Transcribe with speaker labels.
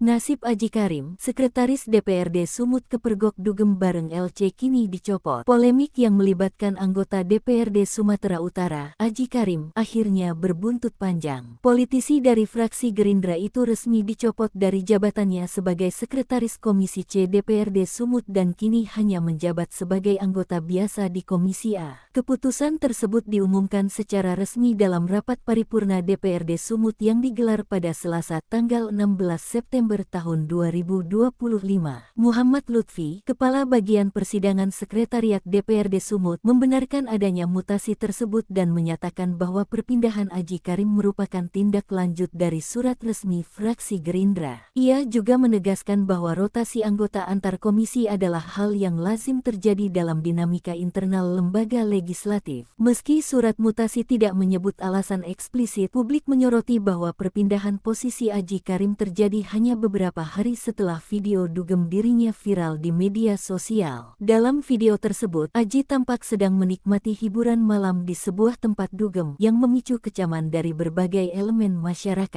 Speaker 1: Nasib Aji Karim, Sekretaris DPRD Sumut kepergok dugem bareng LC kini dicopot. Polemik yang melibatkan anggota DPRD Sumatera Utara, Aji Karim, akhirnya berbuntut panjang. Politisi dari fraksi Gerindra itu resmi dicopot dari jabatannya sebagai Sekretaris Komisi C DPRD Sumut dan kini hanya menjabat sebagai anggota biasa di Komisi A. Keputusan tersebut diumumkan secara resmi dalam rapat paripurna DPRD Sumut yang digelar pada Selasa tanggal 16 September tahun 2025. Muhammad Lutfi, Kepala Bagian Persidangan Sekretariat DPRD Sumut, membenarkan adanya mutasi tersebut dan menyatakan bahwa perpindahan Aji Karim merupakan tindak lanjut dari surat resmi fraksi Gerindra. Ia juga menegaskan bahwa rotasi anggota antar komisi adalah hal yang lazim terjadi dalam dinamika internal lembaga legislatif. Meski surat mutasi tidak menyebut alasan eksplisit, publik menyoroti bahwa perpindahan posisi Aji Karim terjadi hanya beberapa hari setelah video dugem dirinya viral di media sosial. Dalam video tersebut, Aji tampak sedang menikmati hiburan malam di sebuah tempat dugem yang memicu kecaman dari berbagai elemen masyarakat.